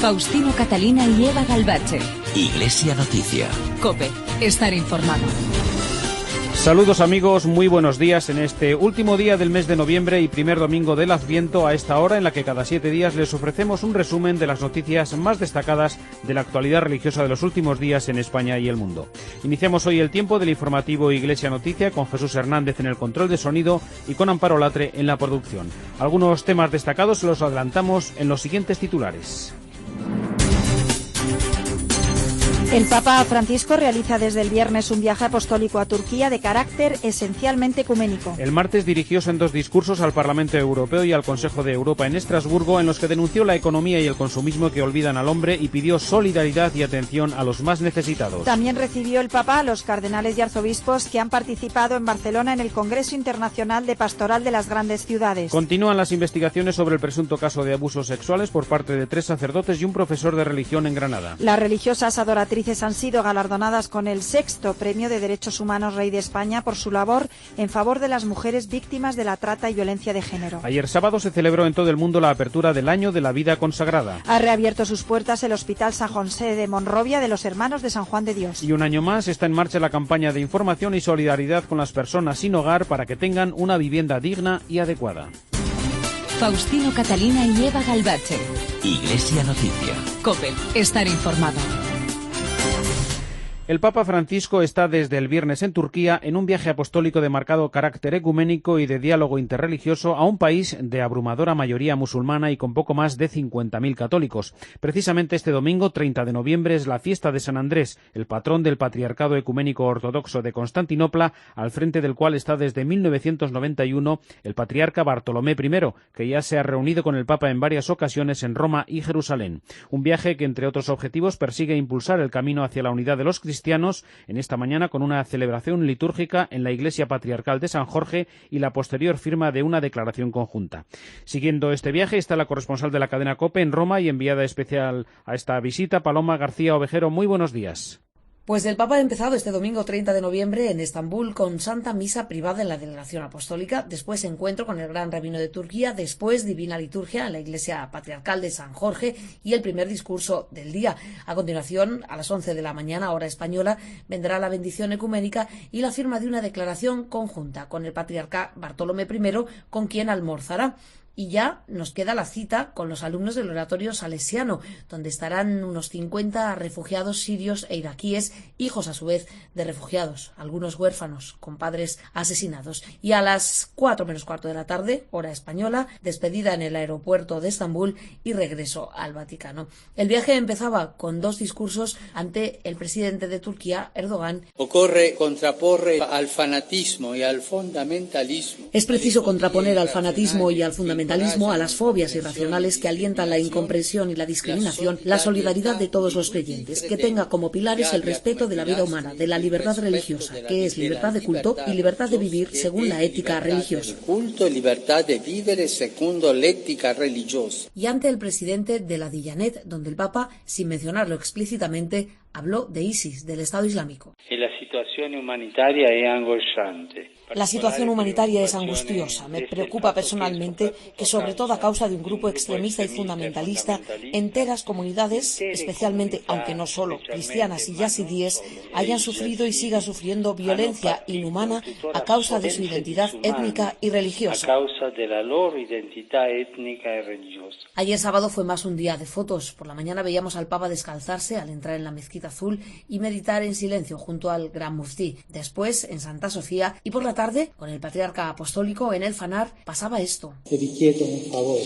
Faustino Catalina y Eva Galbache. Iglesia Noticia. COPE. Estar informado. Saludos amigos, muy buenos días en este último día del mes de noviembre y primer domingo del Adviento, a esta hora en la que cada 7 días les ofrecemos un resumen de las noticias más destacadas de la actualidad religiosa de los últimos días en España y el mundo. Iniciamos hoy el tiempo del informativo Iglesia Noticia con Jesús Hernández en el control de sonido y con Amparo Latre en la producción. Algunos temas destacados se los adelantamos en los siguientes titulares. El Papa Francisco realiza desde el viernes un viaje apostólico a Turquía de carácter esencialmente ecuménico. El martes dirigióse en 2 discursos al Parlamento Europeo y al Consejo de Europa en Estrasburgo, en los que denunció la economía y el consumismo que olvidan al hombre y pidió solidaridad y atención a los más necesitados. También recibió el Papa a los cardenales y arzobispos que han participado en Barcelona en el Congreso Internacional de Pastoral de las Grandes Ciudades. Continúan las investigaciones sobre el presunto caso de abusos sexuales por parte de 3 sacerdotes y un profesor de religión en Granada. Las religiosas adoratrices han sido galardonadas con el 6º Premio de Derechos Humanos Rey de España por su labor en favor de las mujeres víctimas de la trata y violencia de género. Ayer sábado se celebró en todo el mundo la apertura del Año de la Vida Consagrada. Ha reabierto sus puertas el Hospital San José de Monrovia de los Hermanos de San Juan de Dios. Y un año más está en marcha la campaña de información y solidaridad con las personas sin hogar para que tengan una vivienda digna y adecuada. Faustino Catalina y Eva Galbache. Iglesia Noticia. COPE. Estar informado. El Papa Francisco está desde el viernes en Turquía en un viaje apostólico de marcado carácter ecuménico y de diálogo interreligioso a un país de abrumadora mayoría musulmana y con poco más de 50.000 católicos. Precisamente este domingo, 30 de noviembre, es la fiesta de San Andrés, el patrón del Patriarcado Ecuménico Ortodoxo de Constantinopla, al frente del cual está desde 1991 el patriarca Bartolomé I, que ya se ha reunido con el Papa en varias ocasiones en Roma y Jerusalén. Un viaje que, entre otros objetivos, persigue impulsar el camino hacia la unidad de los cristianos en esta mañana con una celebración litúrgica en la Iglesia Patriarcal de San Jorge y la posterior firma de una declaración conjunta. Siguiendo este viaje está la corresponsal de la cadena COPE en Roma y enviada especial a esta visita, Paloma García Ovejero. Muy buenos días. Pues el Papa ha empezado este domingo 30 de noviembre en Estambul con Santa Misa privada en la Delegación Apostólica, después encuentro con el Gran Rabino de Turquía, después Divina Liturgia en la Iglesia Patriarcal de San Jorge y el primer discurso del día. A continuación, a las 11 de la mañana, hora española, vendrá la bendición ecuménica y la firma de una declaración conjunta con el patriarca Bartolomé I, con quien almorzará. Y ya nos queda la cita con los alumnos del oratorio salesiano, donde estarán unos 50 refugiados sirios e iraquíes, hijos a su vez de refugiados, algunos huérfanos, con padres asesinados. Y a las 4 menos cuarto de la tarde, hora española, despedida en el aeropuerto de Estambul y regreso al Vaticano. El viaje empezaba con 2 discursos ante el presidente de Turquía, Erdogan. Occorre contraporre al fanatismo y al fundamentalismo. Es preciso contraponer al fanatismo y al fundamentalismo, a las fobias irracionales que alientan la incomprensión y la discriminación, la solidaridad de todos los creyentes, que tenga como pilares el respeto de la vida humana, de la libertad religiosa, que es libertad de culto y libertad de vivir según la ética religiosa. Y ante el presidente de la Diyanet, donde el Papa, sin mencionarlo explícitamente, habló de ISIS, del Estado Islámico. La situación humanitaria es angustiosa. Me preocupa personalmente que, sobre todo a causa de un grupo extremista y fundamentalista, enteras comunidades, especialmente, aunque no solo, cristianas y yazidíes, hayan sufrido y sigan sufriendo violencia inhumana a causa de su identidad étnica y religiosa. Ayer sábado fue más un día de fotos. Por la mañana veíamos al Papa descalzarse al entrar en la mezquita azul y meditar en silencio junto al Gran Muftí. Después, en Santa Sofía, y por la tarde, con el patriarca apostólico en el Fanar, pasaba esto. Te richiedo un favor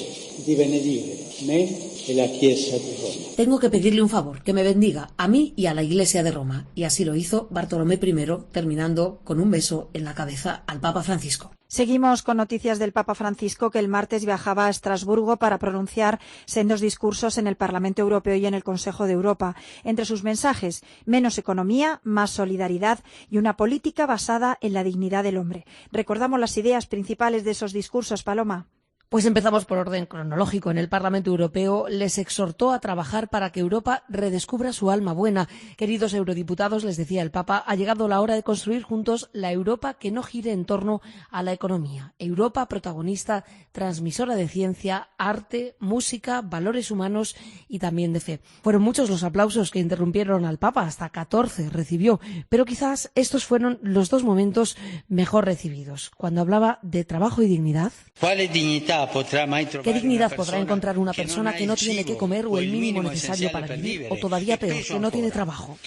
di benedire me e la Chiesa di Roma. Tengo que pedirle un favor, que me bendiga a mí y a la Iglesia de Roma. Y así lo hizo Bartolomé I, terminando con un beso en la cabeza al Papa Francisco. Seguimos con noticias del Papa Francisco, que el martes viajaba a Estrasburgo para pronunciar sendos discursos en el Parlamento Europeo y en el Consejo de Europa. Entre sus mensajes, menos economía, más solidaridad y una política basada en la dignidad del hombre. Recordamos las ideas principales de esos discursos, Paloma. Pues empezamos por orden cronológico. En el Parlamento Europeo les exhortó a trabajar para que Europa redescubra su alma buena. Queridos eurodiputados, les decía el Papa, ha llegado la hora de construir juntos la Europa que no gire en torno a la economía. Europa protagonista, transmisora de ciencia, arte, música, valores humanos y también de fe. Fueron muchos los aplausos que interrumpieron al Papa, hasta 14 recibió, pero quizás estos fueron los dos momentos mejor recibidos. Cuando hablaba de trabajo y dignidad. ¿Qué dignidad podrá encontrar una persona que no tiene que comer o el mínimo necesario para vivir, o todavía peor, que no tiene trabajo?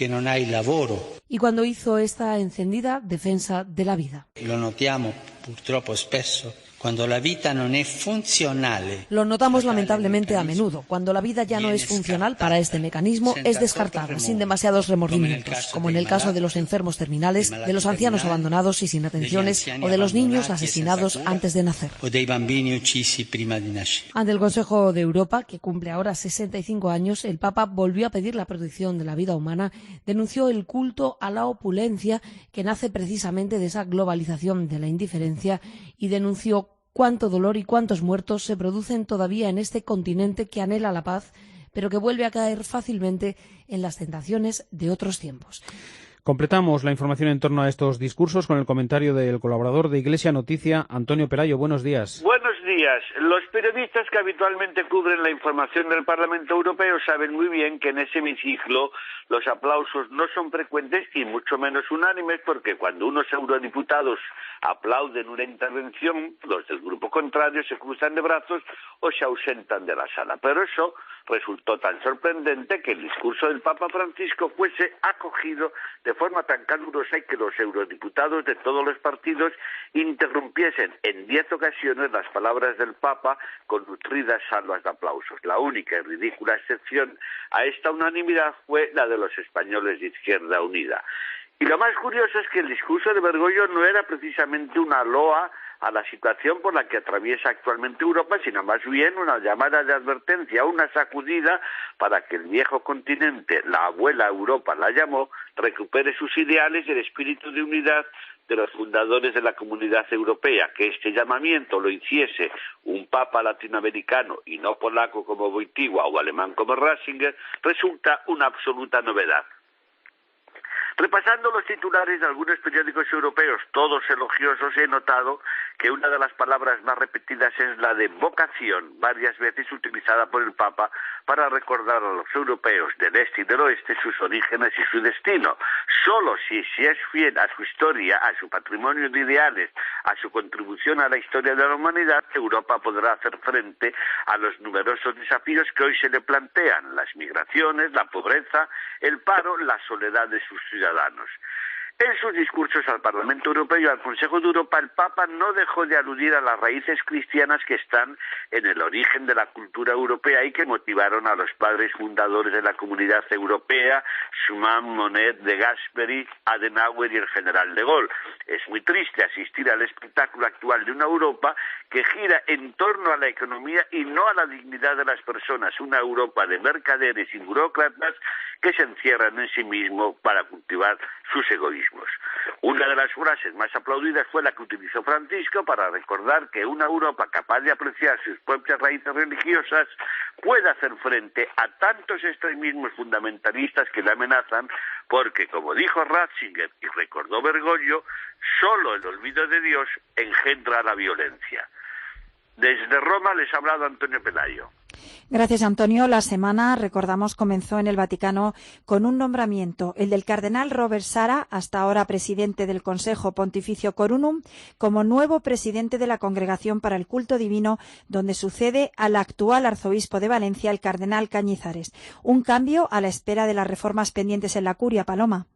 Y cuando hizo esta encendida defensa de la vida. Lo notamos purtroppo spesso. Cuando la vida no es funcional. Lo notamos lamentablemente a menudo. Cuando la vida ya no es funcional para este mecanismo, es descartada, sin demasiados remordimientos, como en el caso de los enfermos terminales, de los ancianos abandonados y sin atenciones, o de los niños asesinados antes de nacer. Ante el Consejo de Europa, que cumple ahora 65 años, el Papa volvió a pedir la protección de la vida humana, denunció el culto a la opulencia que nace precisamente de esa globalización de la indiferencia y denunció cuánto dolor y cuántos muertos se producen todavía en este continente que anhela la paz, pero que vuelve a caer fácilmente en las tentaciones de otros tiempos. Completamos la información en torno a estos discursos con el comentario del colaborador de Iglesia Noticia, Antonio Pelayo. Buenos días. Buenos días. Los periodistas que habitualmente cubren la información del Parlamento Europeo saben muy bien que en ese hemiciclo los aplausos no son frecuentes y mucho menos unánimes, porque cuando unos eurodiputados aplauden una intervención, los del grupo contrario se cruzan de brazos o se ausentan de la sala. Pero eso resultó tan sorprendente que el discurso del Papa Francisco fuese acogido de forma tan calurosa y que los eurodiputados de todos los partidos interrumpiesen en 10 ocasiones las palabras del Papa con nutridas salvas de aplausos. La única y ridícula excepción a esta unanimidad fue la de los españoles de Izquierda Unida. Y lo más curioso es que el discurso de Bergoglio no era precisamente una loa a la situación por la que atraviesa actualmente Europa, sino más bien una llamada de advertencia, una sacudida para que el viejo continente, la abuela Europa la llamó, recupere sus ideales y el espíritu de unidad de los fundadores de la Comunidad Europea. Que este llamamiento lo hiciese un papa latinoamericano y no polaco como Wojtyła o alemán como Ratzinger resulta una absoluta novedad. Repasando los titulares de algunos periódicos europeos, todos elogiosos, he notado que una de las palabras más repetidas es la de vocación, varias veces utilizada por el Papa para recordar a los europeos del este y del oeste sus orígenes y su destino. Solo si se es fiel a su historia, a su patrimonio de ideales, a su contribución a la historia de la humanidad, Europa podrá hacer frente a los numerosos desafíos que hoy se le plantean: las migraciones, la pobreza, el paro, la soledad de sus ciudadanos. En sus discursos al Parlamento Europeo y al Consejo de Europa, el Papa no dejó de aludir a las raíces cristianas que están en el origen de la cultura europea y que motivaron a los padres fundadores de la Comunidad Europea, Schuman, Monnet, De Gasperi, Adenauer y el general de Gaulle. Es muy triste asistir al espectáculo actual de una Europa que gira en torno a la economía y no a la dignidad de las personas, una Europa de mercaderes y burócratas que se encierran en sí mismo para cultivar sus egoísmos. Una de las frases más aplaudidas fue la que utilizó Francisco para recordar que una Europa capaz de apreciar sus propias raíces religiosas puede hacer frente a tantos extremismos fundamentalistas que la amenazan, porque, como dijo Ratzinger y recordó Bergoglio, solo el olvido de Dios engendra la violencia. Desde Roma les ha hablado Antonio Pelayo. Gracias, Antonio. La semana, recordamos, comenzó en el Vaticano con un nombramiento, el del cardenal Robert Sara, hasta ahora presidente del Consejo Pontificio Corunum, como nuevo presidente de la Congregación para el Culto Divino, donde sucede al actual arzobispo de Valencia, el cardenal Cañizares. Un cambio a la espera de las reformas pendientes en la curia, Paloma.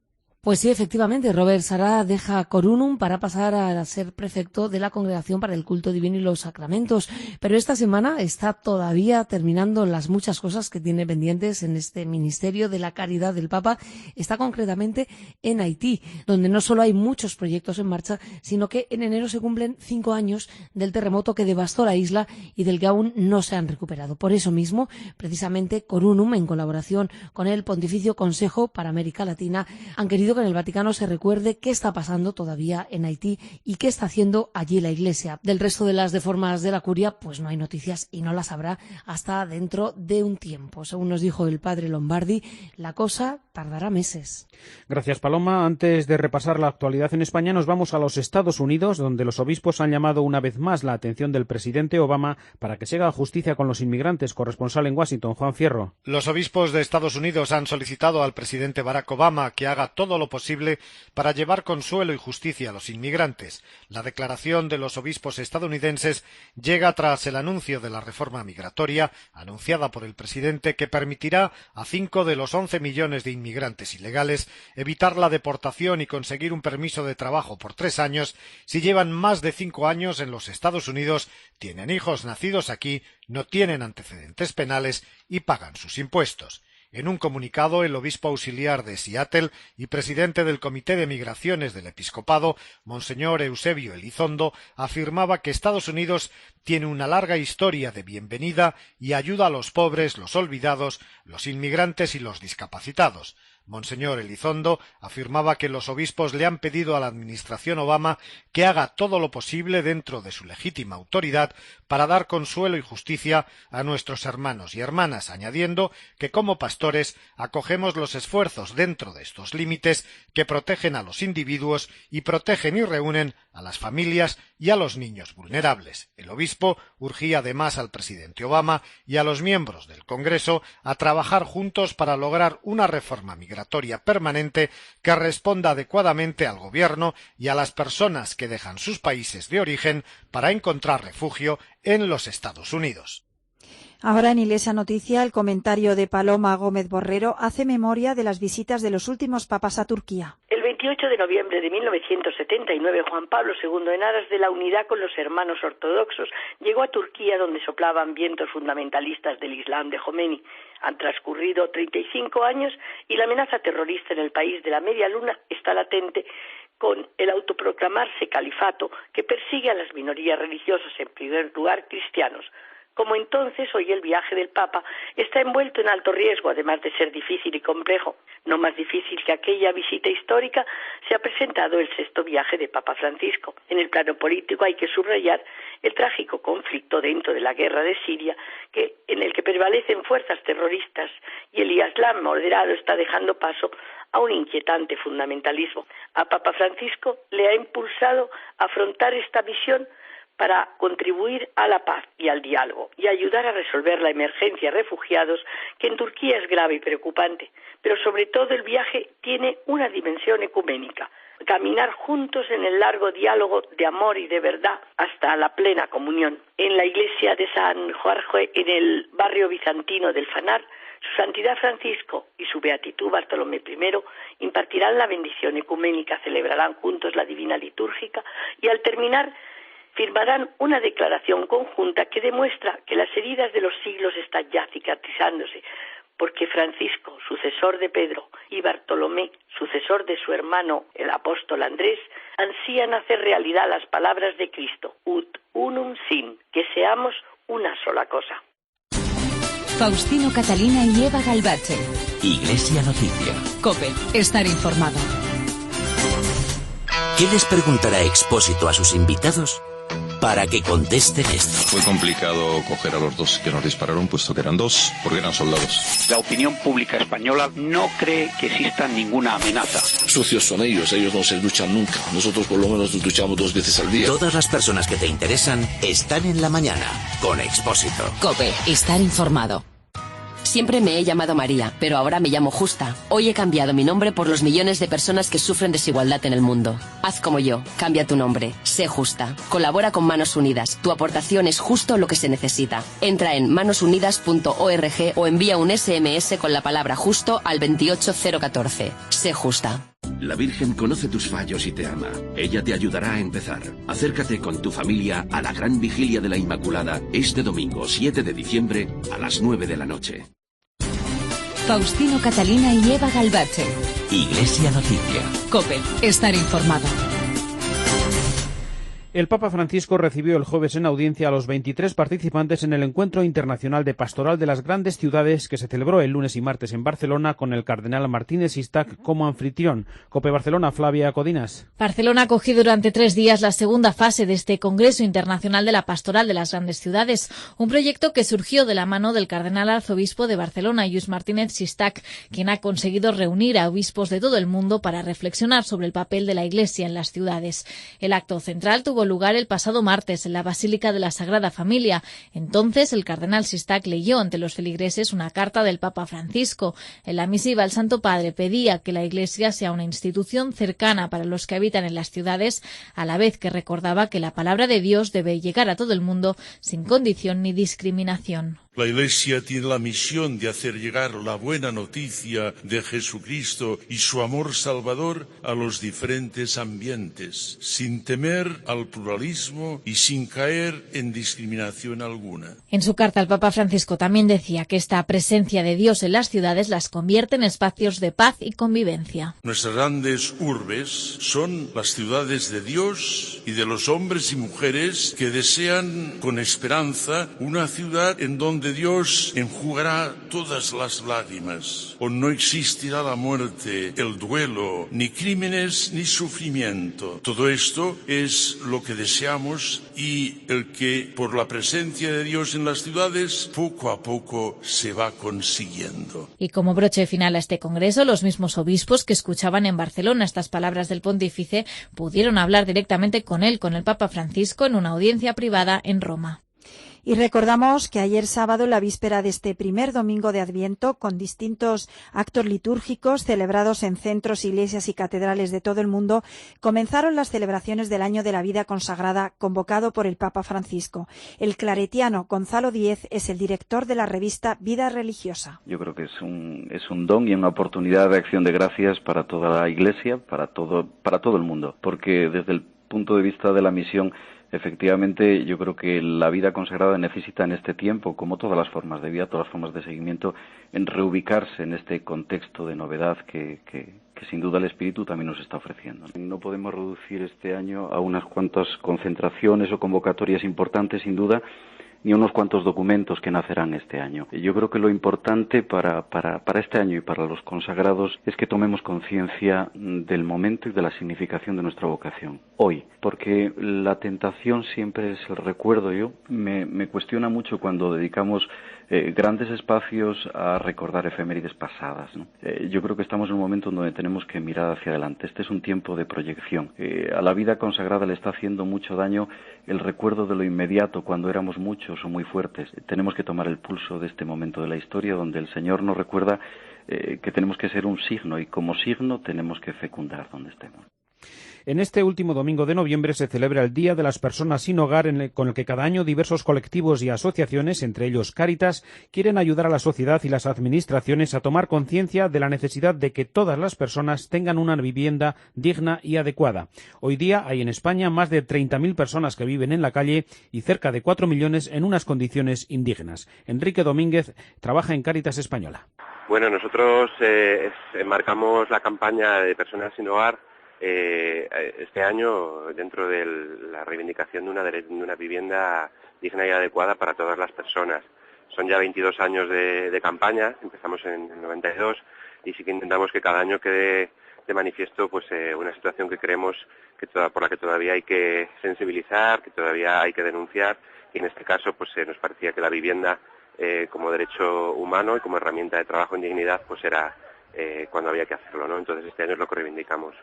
Pues sí, efectivamente, Robert Sara deja Corunum para pasar a ser prefecto de la Congregación para el Culto Divino y los Sacramentos. Pero esta semana está todavía terminando las muchas cosas que tiene pendientes en este Ministerio de la Caridad del Papa. Está concretamente en Haití, donde no solo hay muchos proyectos en marcha, sino que en enero se cumplen 5 años del terremoto que devastó la isla y del que aún no se han recuperado. Por eso mismo, precisamente, Corunum, en colaboración con el Pontificio Consejo para América Latina, han querido que en el Vaticano se recuerde qué está pasando todavía en Haití y qué está haciendo allí la Iglesia. Del resto de las deformas de la curia, pues no hay noticias y no las habrá hasta dentro de un tiempo. Según nos dijo el padre Lombardi, la cosa tardará meses. Gracias, Paloma. Antes de repasar la actualidad en España, nos vamos a los Estados Unidos, donde los obispos han llamado una vez más la atención del presidente Obama para que se haga justicia con los inmigrantes. Corresponsal en Washington, Juan Fierro. Los obispos de Estados Unidos han solicitado al presidente Barack Obama que haga todo lo posible para llevar consuelo y justicia a los inmigrantes. La declaración de los obispos estadounidenses llega tras el anuncio de la reforma migratoria anunciada por el presidente, que permitirá a 5 de los 11 millones de inmigrantes ilegales evitar la deportación y conseguir un permiso de trabajo por 3 años si llevan más de 5 años en los Estados Unidos, tienen hijos nacidos aquí, no tienen antecedentes penales y pagan sus impuestos. En un comunicado, el obispo auxiliar de Seattle y presidente del Comité de Migraciones del Episcopado, Monseñor Eusebio Elizondo, afirmaba que Estados Unidos tiene una larga historia de bienvenida y ayuda a los pobres, los olvidados, los inmigrantes y los discapacitados. Monseñor Elizondo afirmaba que los obispos le han pedido a la administración Obama que haga todo lo posible dentro de su legítima autoridad para dar consuelo y justicia a nuestros hermanos y hermanas, añadiendo que como pastores acogemos los esfuerzos dentro de estos límites que protegen a los individuos y protegen y reúnen a las familias y a los niños vulnerables. El obispo urgía además al presidente Obama y a los miembros del Congreso a trabajar juntos para lograr una reforma migratoria permanente que responda adecuadamente al gobierno y a las personas que dejan sus países de origen para encontrar refugio en los Estados Unidos. Ahora en Iglesia Noticia, el comentario de Paloma Gómez Borrero hace memoria de las visitas de los últimos papas a Turquía. El 28 de noviembre de 1979, Juan Pablo II, en aras de la unidad con los hermanos ortodoxos, llegó a Turquía, donde soplaban vientos fundamentalistas del Islam de Jomeini. Han transcurrido 35 años y la amenaza terrorista en el país de la media luna está latente, con el autoproclamarse califato que persigue a las minorías religiosas, en primer lugar cristianos. Como entonces, hoy el viaje del Papa está envuelto en alto riesgo, además de ser difícil y complejo. No más difícil que aquella visita histórica se ha presentado el 6º viaje de Papa Francisco. En el plano político hay que subrayar el trágico conflicto dentro de la guerra de Siria, en el que prevalecen fuerzas terroristas, y el Islam moderado está dejando paso a un inquietante fundamentalismo. A Papa Francisco le ha impulsado a afrontar esta misión para contribuir a la paz y al diálogo y ayudar a resolver la emergencia de refugiados, que en Turquía es grave y preocupante. Pero sobre todo el viaje tiene una dimensión ecuménica: caminar juntos en el largo diálogo de amor y de verdad hasta la plena comunión. En la iglesia de San Jorge, en el barrio bizantino del Fanar, Su Santidad Francisco y su Beatitud Bartolomé I impartirán la bendición ecuménica, celebrarán juntos la Divina Litúrgica y al terminar firmarán una declaración conjunta que demuestra que las heridas de los siglos están ya cicatrizándose, porque Francisco, sucesor de Pedro, y Bartolomé, sucesor de su hermano el apóstol Andrés, ansían hacer realidad las palabras de Cristo, ut unum sin, que seamos una sola cosa. Faustino Catalina y Eva Galbache. Iglesia Noticia. COPE. Estar informado. ¿Qué les preguntará Expósito a sus invitados para que contesten esto? Fue complicado coger a los dos que nos dispararon, puesto que eran dos, porque eran soldados. La opinión pública española no cree que exista ninguna amenaza. Sucios son ellos no se duchan nunca. Nosotros por lo menos nos duchamos 2 veces al día. Todas las personas que te interesan están en la mañana con Expósito. COPE. Estar informado. Siempre me he llamado María, pero ahora me llamo Justa. Hoy he cambiado mi nombre por los millones de personas que sufren desigualdad en el mundo. Haz como yo, cambia tu nombre, sé Justa. Colabora con Manos Unidas, tu aportación es justo lo que se necesita. Entra en manosunidas.org o envía un SMS con la palabra justo al 28014. Sé Justa. La Virgen conoce tus fallos y te ama. Ella te ayudará a empezar. Acércate con tu familia a la gran vigilia de la Inmaculada este domingo 7 de diciembre a las 9 de la noche. Faustino Catalina y Eva Galbache. Iglesia Noticia. COPE. Estar informado. El Papa Francisco recibió el jueves en audiencia a los 23 participantes en el Encuentro Internacional de Pastoral de las Grandes Ciudades que se celebró el lunes y martes en Barcelona con el cardenal Martínez Sistac como anfitrión. COPE Barcelona, Flavia Codinas. Barcelona acogió durante 3 días la segunda fase de este Congreso Internacional de la Pastoral de las Grandes Ciudades, un proyecto que surgió de la mano del cardenal arzobispo de Barcelona, Lluís Martínez Sistac, quien ha conseguido reunir a obispos de todo el mundo para reflexionar sobre el papel de la Iglesia en las ciudades. El acto central tuvo lugar el pasado martes en la Basílica de la Sagrada Familia. Entonces, el cardenal Sistac leyó ante los feligreses una carta del Papa Francisco. En la misiva, el Santo Padre pedía que la Iglesia sea una institución cercana para los que habitan en las ciudades, a la vez que recordaba que la palabra de Dios debe llegar a todo el mundo sin condición ni discriminación. La Iglesia tiene la misión de hacer llegar la buena noticia de Jesucristo y su amor salvador a los diferentes ambientes, sin temer al pluralismo y sin caer en discriminación alguna. En su carta, el Papa Francisco también decía que esta presencia de Dios en las ciudades las convierte en espacios de paz y convivencia. Nuestras grandes urbes son las ciudades de Dios y de los hombres y mujeres que desean con esperanza una ciudad en donde Dios enjugará todas las lágrimas, o no existirá la muerte, el duelo, ni crímenes ni sufrimiento. Todo esto es lo que deseamos y el que por la presencia de Dios en las ciudades poco a poco se va consiguiendo. Y como broche final a este congreso, los mismos obispos que escuchaban en Barcelona estas palabras del pontífice pudieron hablar directamente con él, con el Papa Francisco, en una audiencia privada en Roma. Y recordamos que ayer sábado, en la víspera de este primer domingo de Adviento, con distintos actos litúrgicos celebrados en centros, iglesias y catedrales de todo el mundo, comenzaron las celebraciones del Año de la Vida Consagrada convocado por el Papa Francisco. El claretiano Gonzalo Díez es el director de la revista Vida Religiosa. Yo creo que es un don y una oportunidad de acción de gracias para toda la Iglesia, para todo el mundo, porque desde el punto de vista de la misión, efectivamente, yo creo que la vida consagrada necesita en este tiempo, como todas las formas de vida, todas las formas de seguimiento, en reubicarse en este contexto de novedad que sin duda el Espíritu también nos está ofreciendo. No podemos reducir este año a unas cuantas concentraciones o convocatorias importantes, sin duda, ni unos cuantos documentos que nacerán este año. Yo creo que lo importante para este año y para los consagrados es que tomemos conciencia del momento y de la significación de nuestra vocación, hoy, porque la tentación siempre es el recuerdo. Yo me cuestiona mucho cuando dedicamos grandes espacios a recordar efemérides pasadas, ¿no? Yo creo que estamos en un momento donde tenemos que mirar hacia adelante. Este es un tiempo de proyección. A la vida consagrada le está haciendo mucho daño el recuerdo de lo inmediato, cuando éramos muchos o muy fuertes. Tenemos que tomar el pulso de este momento de la historia donde el Señor nos recuerda que tenemos que ser un signo y como signo tenemos que fecundar donde estemos. En este último domingo de noviembre se celebra el Día de las Personas sin Hogar, con el que cada año diversos colectivos y asociaciones, entre ellos Cáritas, quieren ayudar a la sociedad y las administraciones a tomar conciencia de la necesidad de que todas las personas tengan una vivienda digna y adecuada. Hoy día hay en España más de 30.000 personas que viven en la calle y cerca de 4 millones en unas condiciones indignas. Enrique Domínguez trabaja en Cáritas Española. Bueno, nosotros enmarcamos la campaña de Personas sin Hogar este año dentro de la reivindicación de una vivienda digna y adecuada para todas las personas. Son ya 22 años de campaña, empezamos en el 92 y sí que intentamos que cada año quede de manifiesto pues una situación que creemos que por la que todavía hay que sensibilizar, que todavía hay que denunciar, y en este caso pues nos parecía que la vivienda como derecho humano y como herramienta de trabajo en dignidad pues era cuando había que hacerlo, ¿no? Entonces este año es lo que reivindicamos.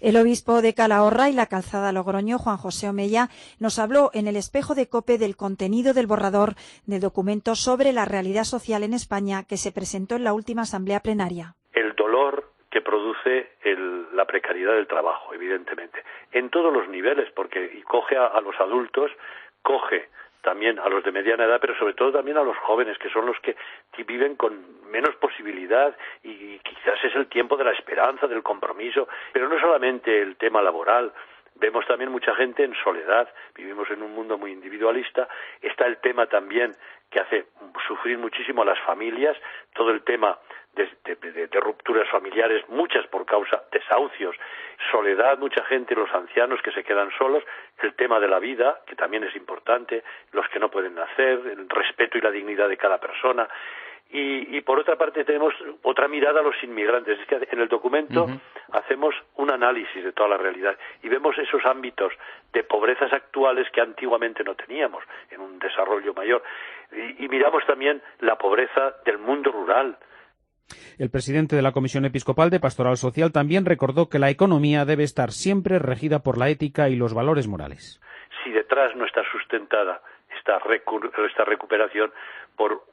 El obispo de Calahorra y la Calzada Logroño, Juan José Omeya, nos habló en el espejo de COPE del contenido del borrador del documento sobre la realidad social en España que se presentó en la última asamblea plenaria. El dolor que produce la precariedad del trabajo, evidentemente, en todos los niveles, porque coge a los adultos, coge también a los de mediana edad, pero sobre todo también a los jóvenes, que son los que viven con menos posibilidad y quizás es el tiempo de la esperanza, del compromiso, pero no solamente el tema laboral. Vemos también mucha gente en soledad, vivimos en un mundo muy individualista, está el tema también que hace sufrir muchísimo a las familias, todo el tema de rupturas familiares, muchas por causa de desahucios, soledad, mucha gente, los ancianos que se quedan solos, el tema de la vida, que también es importante, los que no pueden nacer, el respeto y la dignidad de cada persona. Y por otra parte tenemos otra mirada a los inmigrantes. Es que en el documento hacemos un análisis de toda la realidad y vemos esos ámbitos de pobrezas actuales que antiguamente no teníamos en un desarrollo mayor. Y miramos también la pobreza del mundo rural. El presidente de la Comisión Episcopal de Pastoral Social también recordó que la economía debe estar siempre regida por la ética y los valores morales. Si detrás no está sustentada esta recuperación por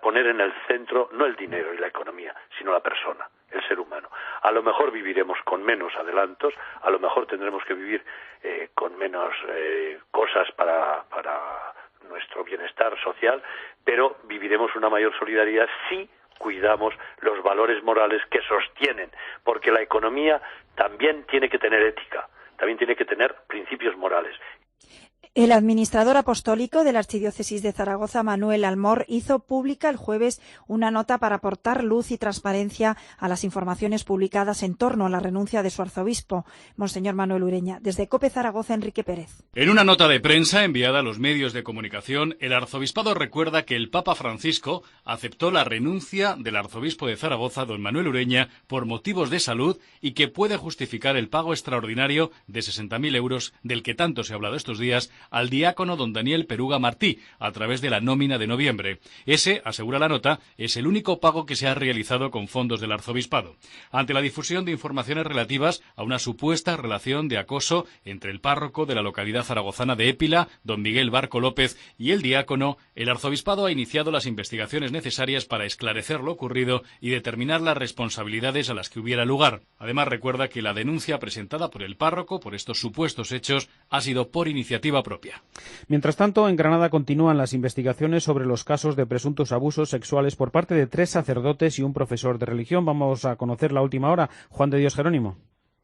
poner en el centro no el dinero y la economía, sino la persona, el ser humano. A lo mejor viviremos con menos adelantos, a lo mejor tendremos que vivir con menos cosas para nuestro bienestar social, pero viviremos una mayor solidaridad si cuidamos los valores morales que sostienen, porque la economía también tiene que tener ética, también tiene que tener principios morales. El administrador apostólico de la Archidiócesis de Zaragoza, Manuel Almor, hizo pública el jueves una nota para aportar luz y transparencia a las informaciones publicadas en torno a la renuncia de su arzobispo, Monseñor Manuel Ureña. Desde COPE Zaragoza, Enrique Pérez. En una nota de prensa enviada a los medios de comunicación, el arzobispado recuerda que el Papa Francisco aceptó la renuncia del arzobispo de Zaragoza, don Manuel Ureña, por motivos de salud y que puede justificar el pago extraordinario de 60.000 euros del que tanto se ha hablado estos días al diácono don Daniel Peruga Martí, a través de la nómina de noviembre. Ese, asegura la nota, es el único pago que se ha realizado con fondos del arzobispado. Ante la difusión de informaciones relativas a una supuesta relación de acoso entre el párroco de la localidad zaragozana de Épila, don Miguel Barco López, y el diácono, el arzobispado ha iniciado las investigaciones necesarias para esclarecer lo ocurrido y determinar las responsabilidades a las que hubiera lugar. Además, recuerda que la denuncia presentada por el párroco por estos supuestos hechos ha sido por iniciativa propia. Mientras tanto, en Granada continúan las investigaciones sobre los casos de presuntos abusos sexuales por parte de 3 sacerdotes y un profesor de religión. Vamos a conocer la última hora. Juan de Dios Jerónimo.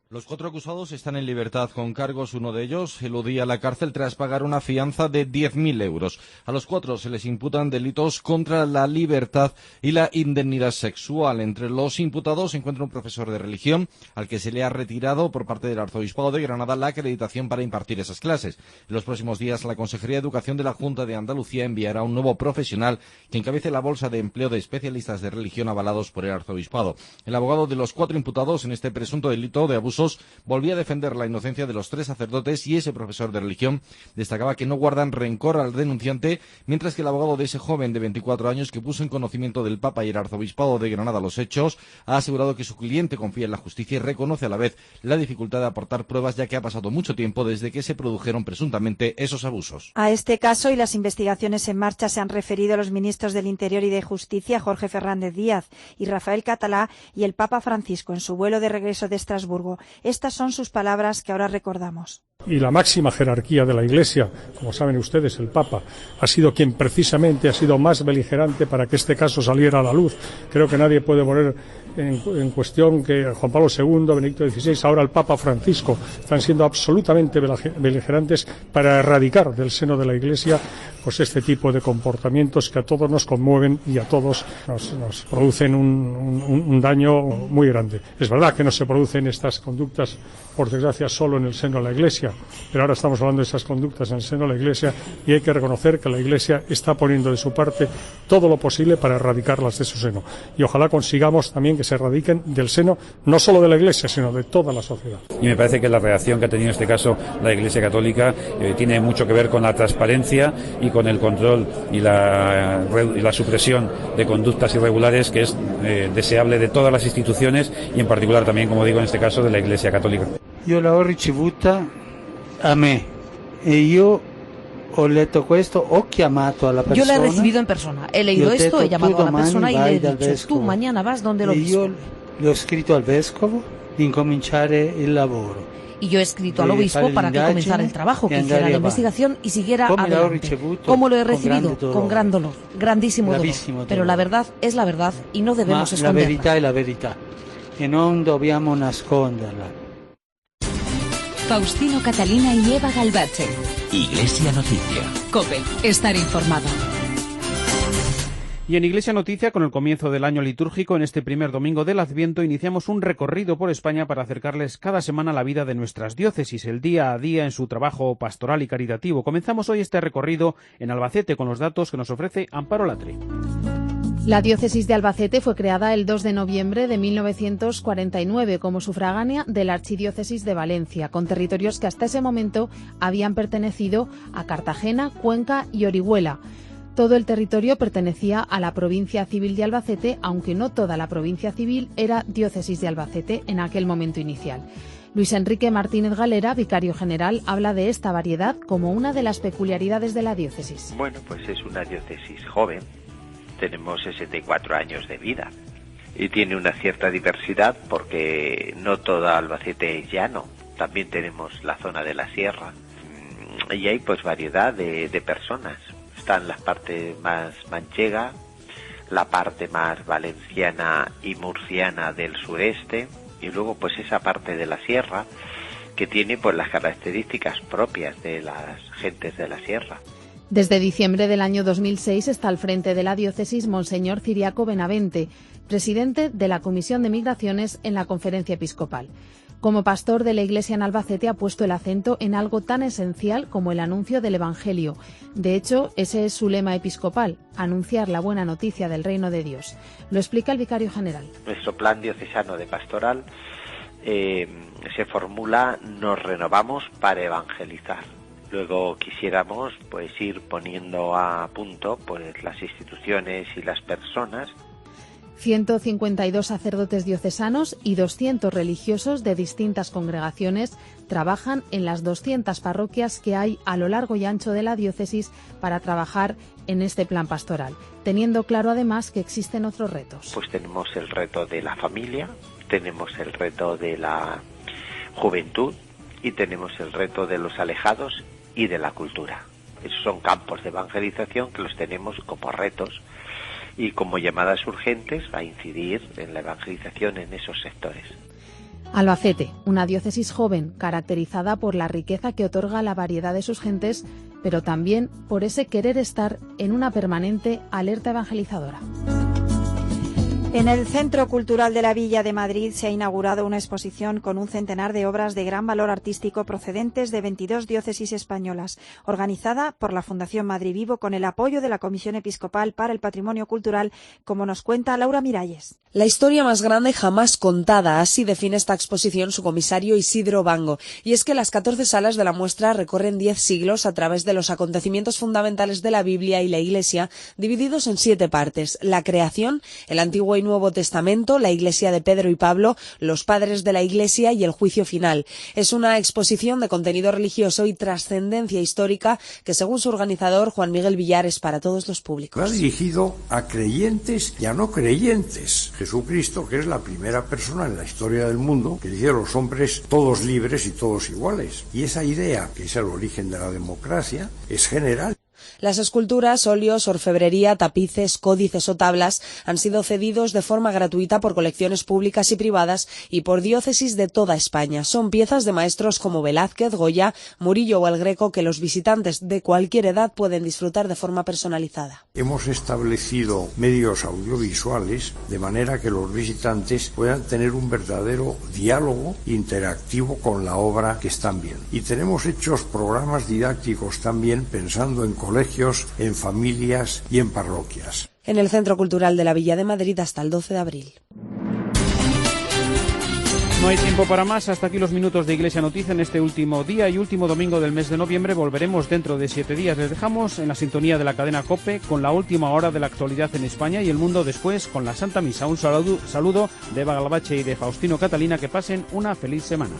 Los 4 acusados están en libertad con cargos. Uno de ellos eludía la cárcel tras pagar una fianza de 10.000 euros. A los 4 se les imputan delitos contra la libertad y la indemnidad sexual. Entre los imputados se encuentra un profesor de religión al que se le ha retirado por parte del Arzobispado de Granada la acreditación para impartir esas clases. En los próximos días, la Consejería de Educación de la Junta de Andalucía enviará un nuevo profesional que encabece la bolsa de empleo de especialistas de religión avalados por el Arzobispado. El abogado de los 4 imputados en este presunto delito de abuso volvía a defender la inocencia de los 3 sacerdotes y ese profesor de religión destacaba que no guardan rencor al denunciante, mientras que el abogado de ese joven de 24 años que puso en conocimiento del Papa y el Arzobispado de Granada los hechos ha asegurado que su cliente confía en la justicia y reconoce a la vez la dificultad de aportar pruebas, ya que ha pasado mucho tiempo desde que se produjeron presuntamente esos abusos. A este caso y las investigaciones en marcha se han referido los ministros del Interior y de Justicia, Jorge Fernández Díaz y Rafael Catalá, y el Papa Francisco en su vuelo de regreso de Estrasburgo. Estas son sus palabras que ahora recordamos. Y la máxima jerarquía de la Iglesia, como saben ustedes, el Papa, ha sido quien precisamente ha sido más beligerante para que este caso saliera a la luz. Creo que nadie puede poner en cuestión que Juan Pablo II, Benedicto XVI, ahora el Papa Francisco, están siendo absolutamente beligerantes para erradicar del seno de la Iglesia pues este tipo de comportamientos que a todos nos conmueven y a todos nos producen un daño muy grande. Es verdad que no se producen estas conductas, por desgracia, solo en el seno de la Iglesia, pero ahora estamos hablando de esas conductas en el seno de la Iglesia y hay que reconocer que la Iglesia está poniendo de su parte todo lo posible para erradicarlas de su seno. Y ojalá consigamos también que se erradiquen del seno no solo de la Iglesia, sino de toda la sociedad. Y me parece que la reacción que ha tenido en este caso la Iglesia Católica tiene mucho que ver con la transparencia y con el control y la supresión de conductas irregulares, que es deseable de todas las instituciones y en particular también, como digo, en este caso de la Iglesia Católica. Io la ho ricevuta a me e io ho letto questo, ho chiamato alla persona. Yo la he recibido en persona, he leído esto, he llamado a la persona y le he dicho, tú mañana vas donde el obispo. Io le ho scritto al vescovo di incominciare il lavoro. Y yo he escrito al obispo para que comenzara el trabajo, que hiciera la investigación y siguiera adelante. ¿Cómo lo he recibido? Con gran dolor, grandísimo dolor. Pero la verdad es la verdad y no debemos esconderla. La verità è la verità e non dobbiamo nasconderla. Faustino Catalina y Eva Galbache. Iglesia Noticia. COPE. Estar informado. Y en Iglesia Noticia, con el comienzo del año litúrgico, en este primer domingo del Adviento, iniciamos un recorrido por España para acercarles cada semana la vida de nuestras diócesis, el día a día en su trabajo pastoral y caritativo. Comenzamos hoy este recorrido en Albacete con los datos que nos ofrece Amparo Latre. La diócesis de Albacete fue creada el 2 de noviembre de 1949 como sufragánea de la archidiócesis de Valencia, con territorios que hasta ese momento habían pertenecido a Cartagena, Cuenca y Orihuela. Todo el territorio pertenecía a la provincia civil de Albacete, aunque no toda la provincia civil era diócesis de Albacete en aquel momento inicial. Luis Enrique Martínez Galera, vicario general, habla de esta variedad como una de las peculiaridades de la diócesis. Bueno, pues es una diócesis joven, tenemos 64 años de vida y tiene una cierta diversidad porque no toda Albacete es llano, también tenemos la zona de la sierra y hay pues variedad de personas. Están las partes más manchega, la parte más valenciana y murciana del sureste y luego pues esa parte de la sierra que tiene pues las características propias de las gentes de la sierra. Desde diciembre del año 2006 está al frente de la diócesis Monseñor Ciriaco Benavente, presidente de la Comisión de Migraciones en la Conferencia Episcopal. Como pastor de la Iglesia en Albacete ha puesto el acento en algo tan esencial como el anuncio del Evangelio. De hecho, ese es su lema episcopal, anunciar la buena noticia del reino de Dios. Lo explica el vicario general. Nuestro plan diocesano de pastoral se formula, nos renovamos para evangelizar. Luego quisiéramos pues ir poniendo a punto pues las instituciones y las personas. 152 sacerdotes diocesanos y 200 religiosos de distintas congregaciones trabajan en las 200 parroquias que hay a lo largo y ancho de la diócesis para trabajar en este plan pastoral, teniendo claro además que existen otros retos. Pues tenemos el reto de la familia, tenemos el reto de la juventud y tenemos el reto de los alejados y de la cultura. Esos son campos de evangelización que los tenemos como retos y como llamadas urgentes a incidir en la evangelización en esos sectores. Albacete, una diócesis joven caracterizada por la riqueza que otorga la variedad de sus gentes, pero también por ese querer estar en una permanente alerta evangelizadora. En el Centro Cultural de la Villa de Madrid se ha inaugurado una exposición con un centenar de obras de gran valor artístico procedentes de 22 diócesis españolas, organizada por la Fundación Madrid Vivo con el apoyo de la Comisión Episcopal para el Patrimonio Cultural, como nos cuenta Laura Miralles. La historia más grande jamás contada, así define esta exposición su comisario Isidro Bango. Y es que las 14 salas de la muestra recorren 10 siglos a través de los acontecimientos fundamentales de la Biblia y la Iglesia, divididos en 7 partes: la creación, el Antiguo y Nuevo Testamento, la Iglesia de Pedro y Pablo, los padres de la Iglesia y el juicio final. Es una exposición de contenido religioso y trascendencia histórica que, según su organizador, Juan Miguel Villar, es para todos los públicos. Va dirigido a creyentes y a no creyentes. Jesucristo, que es la primera persona en la historia del mundo que dice a los hombres todos libres y todos iguales. Y esa idea, que es el origen de la democracia, es general. Las esculturas, óleos, orfebrería, tapices, códices o tablas han sido cedidos de forma gratuita por colecciones públicas y privadas y por diócesis de toda España. Son piezas de maestros como Velázquez, Goya, Murillo o El Greco que los visitantes de cualquier edad pueden disfrutar de forma personalizada. Hemos establecido medios audiovisuales de manera que los visitantes puedan tener un verdadero diálogo interactivo con la obra que están viendo. Y tenemos hechos programas didácticos también pensando en colegios, en familias y en parroquias. En el Centro Cultural de la Villa de Madrid hasta el 12 de abril. No hay tiempo para más. Hasta aquí los minutos de Iglesia Noticia en este último día y último domingo del mes de noviembre. Volveremos dentro de 7 días. Les dejamos en la sintonía de la cadena COPE con la última hora de la actualidad en España y el mundo después con la Santa Misa. Un saludo de Eva Galbache y de Faustino Catalina. Que pasen una feliz semana.